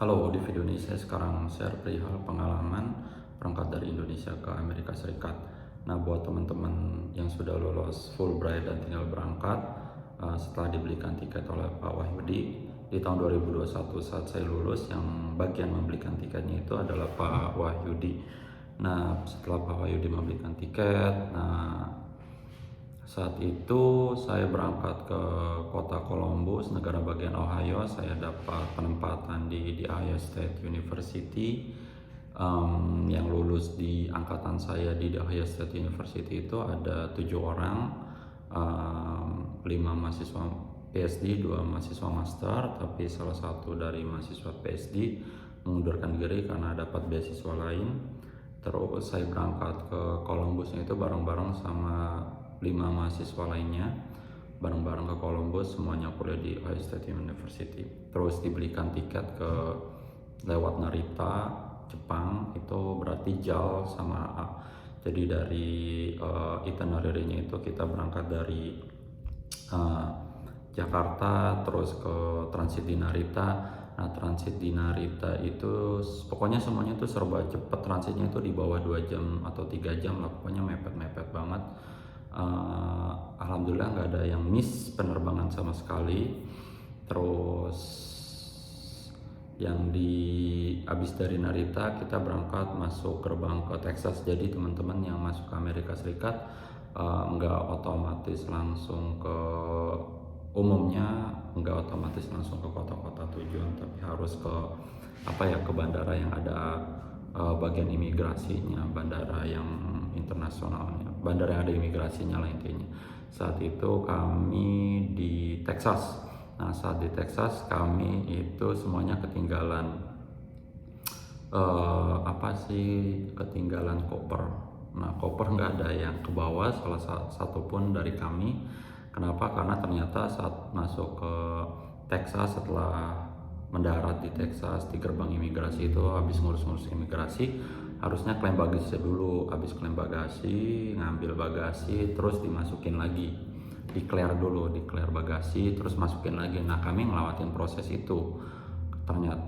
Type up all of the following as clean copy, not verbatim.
Halo, di video ini saya sekarang share perihal pengalaman berangkat dari Indonesia ke Amerika Serikat. Nah, buat teman-teman yang sudah lulus Fulbright dan tinggal berangkat, setelah dibelikan tiket oleh Pak Wahyudi, di tahun 2021 saat saya lulus, yang bagian membelikan tiketnya itu adalah Pak Wahyudi. Nah, setelah Pak Wahyudi membelikan tiket, saat itu saya berangkat ke kota Columbus, negara bagian Ohio. Saya dapat penempatan di Ohio State University. Yang lulus di angkatan saya di Ohio State University itu ada 7 orang, 5 mahasiswa PhD, 2 mahasiswa master. Tapi salah satu dari mahasiswa PhD mengundurkan diri karena dapat beasiswa lain. Terus saya berangkat ke Columbus itu bareng-bareng sama 5 mahasiswa lainnya, bareng-bareng ke Columbus, semuanya kuliah di Ohio State University. Terus dibelikan tiket ke lewat Narita, Jepang, itu berarti JAL sama A. Jadi dari itinerary-nya itu kita berangkat dari Jakarta, terus ke transit di Narita. Nah, transit di Narita itu pokoknya semuanya tuh serba cepet, transitnya itu di bawah 2 jam atau 3 jam lah, pokoknya mepet-mepet banget. Alhamdulillah nggak ada yang miss penerbangan sama sekali. Terus yang abis dari Narita kita berangkat masuk gerbang ke Texas. Jadi teman-teman yang masuk ke Amerika Serikat nggak otomatis langsung ke umumnya, nggak otomatis langsung ke kota-kota tujuan, tapi harus ke ke bandara yang ada bagian imigrasinya, bandara yang internasionalnya, bandara yang ada imigrasinya lah intinya. Saat itu kami di Texas. Nah, saat di Texas kami itu semuanya ketinggalan ketinggalan koper. Nah, koper nggak ada yang ke bawah salah satu pun dari kami. Kenapa? Karena ternyata saat masuk ke Texas, setelah mendarat di Texas di gerbang imigrasi itu, habis ngurus-ngurus imigrasi, harusnya klaim bagasi dulu. Habis klaim bagasi, ngambil bagasi, terus dimasukin lagi, declare bagasi, terus masukin lagi. Nah, kami ngelewatin proses itu. Ternyata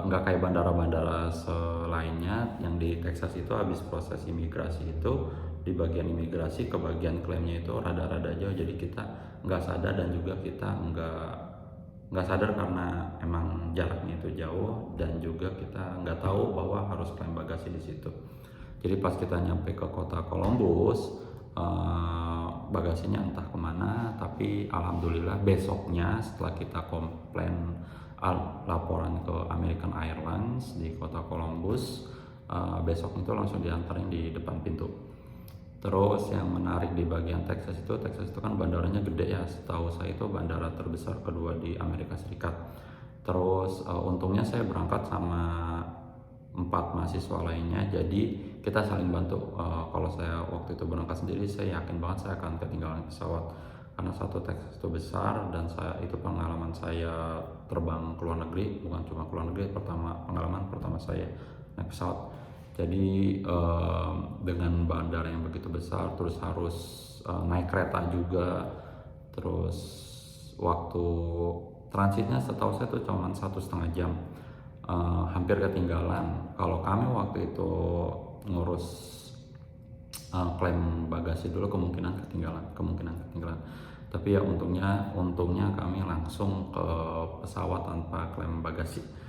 nggak kayak bandara-bandara selainnya yang di Texas itu, habis proses imigrasi itu, di bagian imigrasi ke bagian klaimnya itu rada-rada jauh. Jadi kita nggak sadar, dan juga kita nggak sadar karena emang jaraknya itu jauh, dan juga kita nggak tahu bahwa harus klaim bagasi di situ. Jadi pas kita nyampe ke kota Columbus, bagasinya entah kemana. Tapi alhamdulillah besoknya setelah kita komplain laporan ke American Airlines di kota Columbus, besok itu langsung diantarin di depan pintu. Terus yang menarik di bagian Texas itu kan bandaranya gede ya, setahu saya itu bandara terbesar kedua di Amerika Serikat. Terus untungnya saya berangkat sama 4 mahasiswa lainnya, jadi kita saling bantu. Kalau saya waktu itu berangkat sendiri, saya yakin banget saya akan ketinggalan pesawat, karena satu Texas itu besar, dan itu pengalaman saya terbang ke luar negeri, bukan cuma ke luar negeri, pengalaman pertama saya naik pesawat. Jadi dengan bandara yang begitu besar, terus harus naik kereta juga, terus waktu transitnya setahu saya itu cuma 1,5 jam, hampir ketinggalan. Kalau kami waktu itu ngurus klaim bagasi dulu, kemungkinan ketinggalan. Tapi ya untungnya kami langsung ke pesawat tanpa klaim bagasi.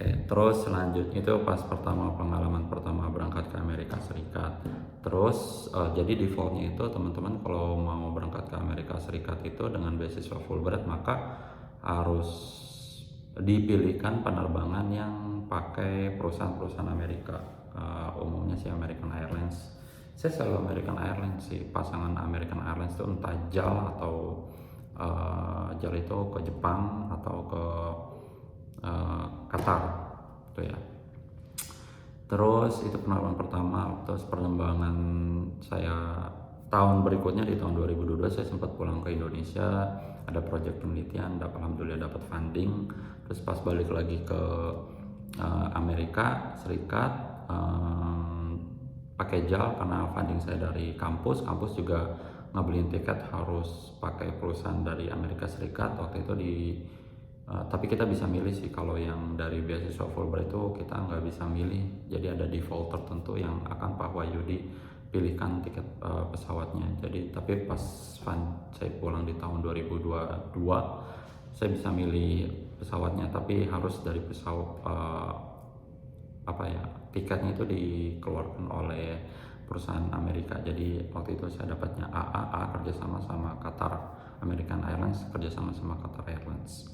Terus selanjutnya itu pas pengalaman pertama berangkat ke Amerika Serikat. Terus jadi defaultnya itu teman-teman kalau mau berangkat ke Amerika Serikat itu dengan beasiswa Fulbright, maka harus dipilihkan penerbangan yang pakai perusahaan-perusahaan Amerika. Umumnya sih American Airlines. Saya selalu American Airlines sih, pasangan American Airlines itu entah JAL atau JAL itu ke Jepang atau ke Qatar itu ya. Terus itu penerbangan pertama. Terus penerbangan saya tahun berikutnya, di tahun 2022 saya sempat pulang ke Indonesia, ada proyek penelitian, alhamdulillah dapat funding. Terus pas balik lagi ke Amerika Serikat, pakai JAL karena funding saya dari kampus juga ngebeliin tiket harus pakai perusahaan dari Amerika Serikat. Waktu itu di Tapi kita bisa milih sih, kalau yang dari beasiswa Fulbright itu kita nggak bisa milih, jadi ada default tertentu yang akan Pak Wahyudi pilihkan tiket pesawatnya. Jadi tapi pas saya pulang di tahun 2022 saya bisa milih pesawatnya, tapi harus dari pesawat tiketnya itu dikeluarkan oleh perusahaan Amerika. Jadi waktu itu saya dapatnya AAA kerjasama sama Qatar, American Airlines kerjasama sama Qatar Airlines.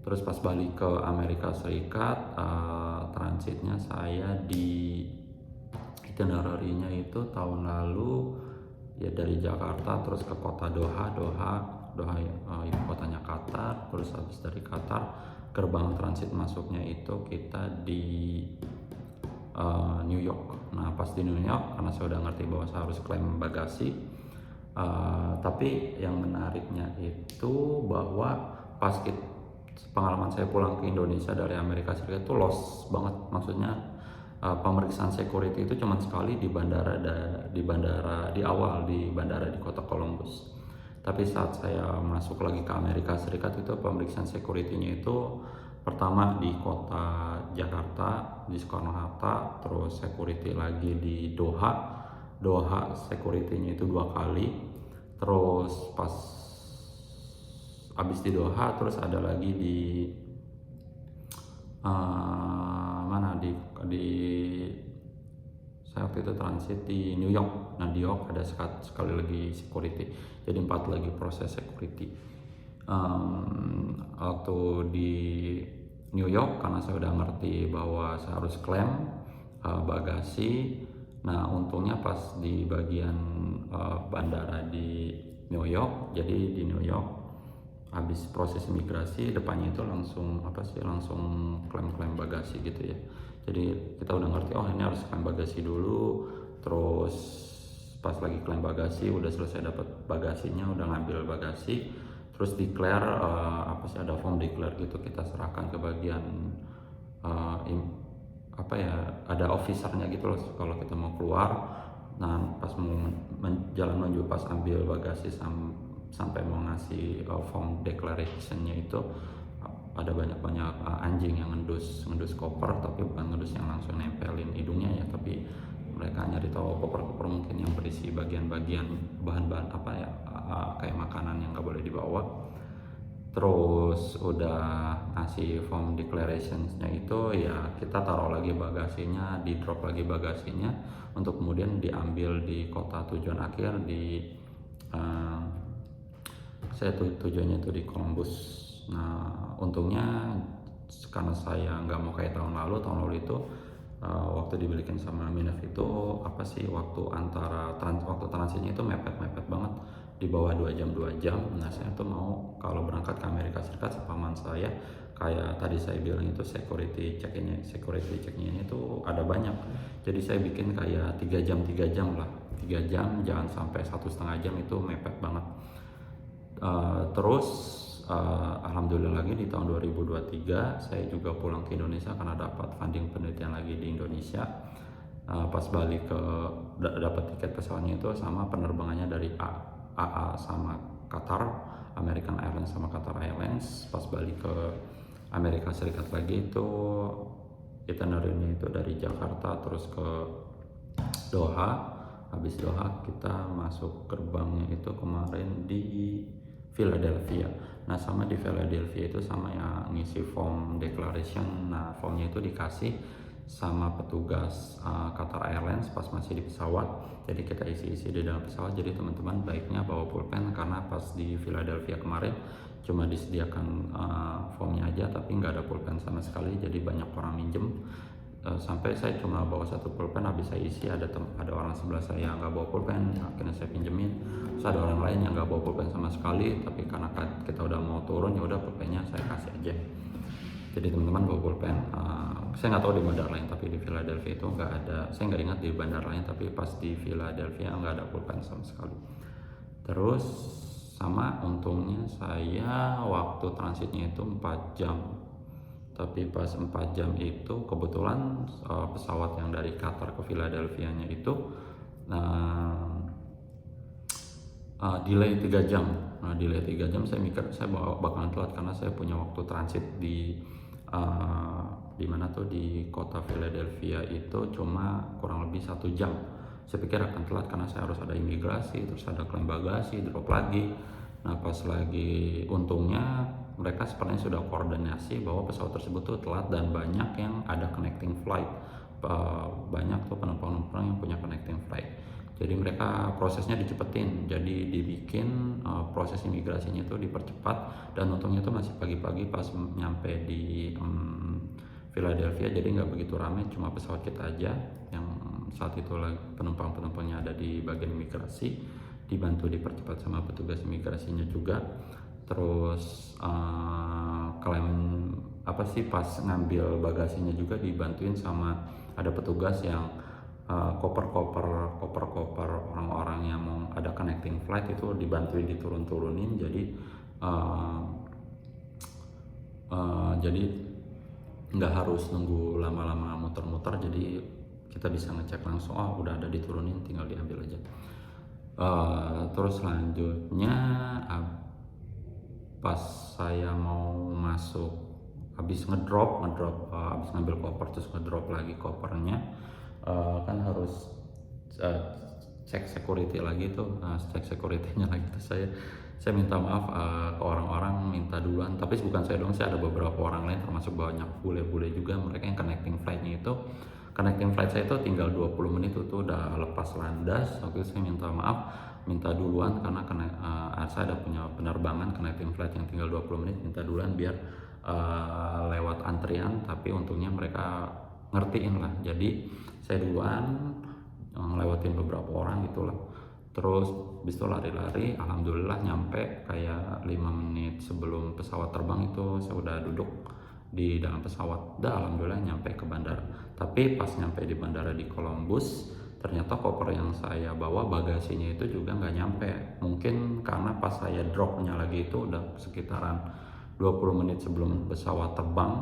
Terus pas balik ke Amerika Serikat, transitnya saya di itinerary-nya itu tahun lalu ya dari Jakarta terus ke kota Doha ibu kotanya Qatar. Terus habis dari Qatar, gerbang transit masuknya itu kita di New York. Nah pas di New York, karena saya udah ngerti bahwa saya harus klaim bagasi, tapi yang menariknya itu bahwa pas pengalaman saya pulang ke Indonesia dari Amerika Serikat itu lost banget. Maksudnya pemeriksaan security itu cuma sekali di bandara di awal di bandara di kota Columbus. Tapi saat saya masuk lagi ke Amerika Serikat itu pemeriksaan security-nya itu pertama di kota Jakarta di Soekarno-Hatta, terus security lagi di Doha security-nya itu 2 kali. Terus pas habis di Doha terus ada lagi di saya waktu itu transit di New York. Nah di New York ada sekali lagi security, jadi 4 lagi proses security. Waktu di New York, karena saya udah ngerti bahwa saya harus klaim bagasi. Nah untungnya pas di bagian bandara di New York, jadi di New York habis proses imigrasi depannya itu langsung klaim bagasi gitu ya. Jadi kita udah ngerti, oh ini harus klaim bagasi dulu. Terus pas lagi klaim bagasi udah selesai dapat bagasinya, udah ngambil bagasi, terus declare ada form declare gitu, kita serahkan ke bagian ada officernya gitu loh kalau kita mau keluar. Nah pas mau jalan menuju pas ambil bagasi sampai mau ngasih form declaration-nya itu ada banyak anjing yang ngendus koper, tapi bukan ngendus yang langsung nempelin hidungnya ya, tapi mereka nyari tahu koper-koper mungkin yang berisi bagian-bagian bahan-bahan kayak makanan yang nggak boleh dibawa. Terus udah ngasih form declarations-nya itu ya kita taruh lagi bagasinya, di drop lagi bagasinya untuk kemudian diambil di kota tujuan akhir saya tujuannya itu di Columbus. Nah untungnya karena saya nggak mau kayak tahun lalu itu waktu dibelikan sama Minef itu waktu transitnya itu mepet banget, di bawah 2 jam. Nah saya tuh mau kalau berangkat ke Amerika Serikat sepaman saya, kayak tadi saya bilang itu security check-nya itu ada banyak, jadi saya bikin kayak 3 jam lah, 3 jam, jangan sampai 1,5 jam, itu mepet banget. Terus alhamdulillah lagi di tahun 2023 saya juga pulang ke Indonesia karena dapat funding penelitian lagi di Indonesia. Pas balik ke dapat tiket pesawatnya itu sama penerbangannya dari AA sama Qatar, American Airlines sama Qatar Airlines. Pas balik ke Amerika Serikat lagi itu itinerary-nya itu dari Jakarta terus ke Doha. Habis Doha kita masuk gerbangnya itu kemarin di Philadelphia. Nah sama di Philadelphia itu sama ya ngisi form declaration. Nah formnya itu dikasih sama petugas Qatar Airlines pas masih di pesawat, jadi kita isi di dalam pesawat. Jadi teman-teman baiknya bawa pulpen, karena pas di Philadelphia kemarin cuma disediakan formnya aja tapi nggak ada pulpen sama sekali, jadi banyak orang minjem. Sampai saya cuma bawa 1 pulpen, habis saya isi ada orang sebelah saya yang nggak bawa pulpen, akhirnya saya pinjemin. Terus ada orang lain yang nggak bawa pulpen sama sekali, tapi karena kita udah mau turun ya udah pulpennya saya kasih aja. Jadi teman-teman bawa pulpen. Saya nggak tahu di bandara lain, tapi di Philadelphia itu nggak ada. Saya nggak ingat di bandara lain, tapi pas di Philadelphia nggak ada pulpen sama sekali. Terus sama untungnya saya waktu transitnya itu 4 jam. Tapi pas 4 jam itu kebetulan pesawat yang dari Qatar ke Philadelphia-nya itu delay 3 jam. Nah, delay 3 jam saya mikir saya bakalan telat karena saya punya waktu transit di mana tuh di kota Philadelphia itu cuma kurang lebih 1 jam. Saya pikir akan telat karena saya harus ada imigrasi, terus ada klaim bagasi, drop lagi. Nah, pas lagi untungnya mereka sepertinya sudah koordinasi bahwa pesawat tersebut tuh telat dan banyak yang ada connecting flight. Banyak tuh penumpang-penumpang yang punya connecting flight. Jadi mereka prosesnya dicepetin, jadi dibikin proses imigrasinya itu dipercepat, dan untungnya itu masih pagi-pagi pas nyampe di Philadelphia, jadi nggak begitu ramai, cuma pesawat kita aja yang saat itu penumpang-penumpangnya ada di bagian imigrasi, dibantu dipercepat sama petugas imigrasinya juga. Terus klaim pas ngambil bagasinya juga dibantuin sama ada petugas yang koper-koper orang-orang yang mau ada connecting flight itu dibantuin diturun-turunin, jadi nggak harus nunggu lama-lama muter-muter, jadi kita bisa ngecek langsung udah ada diturunin, tinggal diambil aja. Terus selanjutnya pas saya mau masuk, habis ngedrop habis ngambil koper terus ngedrop lagi kopernya, kan harus cek security lagi tuh. Cek security-nya lagi tuh saya minta maaf ke orang-orang, minta duluan, tapi bukan saya doang, saya ada beberapa orang lain termasuk banyak bule-bule juga, mereka yang connecting flight-nya itu connecting flight saya itu tinggal 20 menit itu udah lepas landas. Waktu itu saya minta maaf, minta duluan karena saya ada punya penerbangan connecting flight yang tinggal 20 menit, minta duluan biar lewat antrian, tapi untungnya mereka ngertiin lah, jadi saya duluan ngelewatin beberapa orang gitulah. Terus habis itu lari-lari, alhamdulillah nyampe kayak 5 menit sebelum pesawat terbang itu saya udah duduk di dalam pesawat, alhamdulillah nyampe ke bandara. Tapi pas nyampe di bandara di Columbus, ternyata koper yang saya bawa bagasinya itu juga nggak nyampe. Mungkin karena pas saya dropnya lagi itu udah sekitaran 20 menit sebelum pesawat terbang,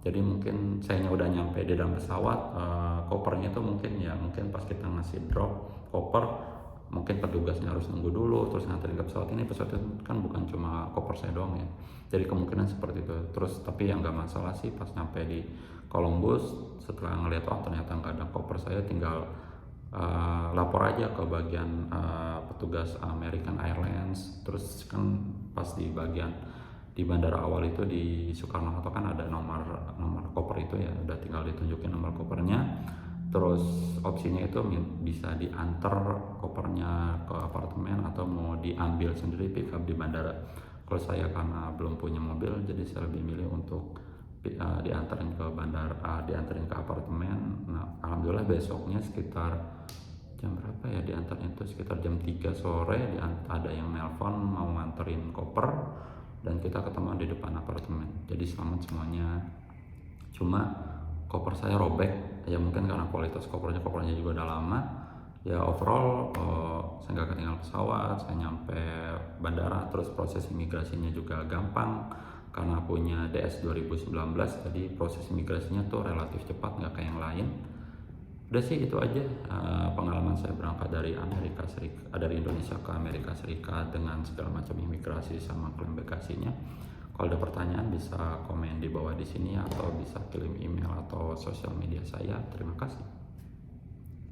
jadi mungkin sayanya udah nyampe di dalam pesawat, kopernya itu mungkin pas kita ngasih drop koper, mungkin petugasnya harus nunggu dulu terus nganterin ke pesawat. Ini pesawat itu kan bukan cuma koper saya doang ya, jadi kemungkinan seperti itu. Terus tapi yang nggak masalah sih, pas nyampe di Columbus setelah ngeliat ternyata nggak ada koper, saya tinggal lapor aja ke bagian petugas American Airlines. Terus kan pas di bagian di bandara awal itu di Soekarno-Hatta kan ada nomor koper itu ya, udah tinggal ditunjukin nomor kopernya. Terus opsinya itu bisa diantar kopernya ke apartemen atau mau diambil sendiri pick up di bandara. Kalau saya karena belum punya mobil, jadi saya lebih milih untuk diantarin ke bandara, diantarin ke apartemen. Nah, alhamdulillah besoknya sekitar jam berapa ya diantarnya itu, sekitar jam 3 sore ada yang nelpon mau nganterin koper dan kita ketemu di depan apartemen. Jadi selamat semuanya. Cuma koper saya robek ya, mungkin karena kualitas kopernya juga udah lama ya. Overall saya nggak ketinggalan pesawat, saya nyampe bandara, terus proses imigrasinya juga gampang karena punya DS 2019, jadi proses imigrasinya tuh relatif cepat, nggak kayak yang lain. Udah sih itu aja pengalaman saya berangkat dari Amerika Serikat, dari Indonesia ke Amerika Serikat dengan segala macam imigrasi sama klaim bagasinya. Kalau ada pertanyaan bisa komen di bawah di sini atau bisa kirim email atau sosial media saya. Terima kasih.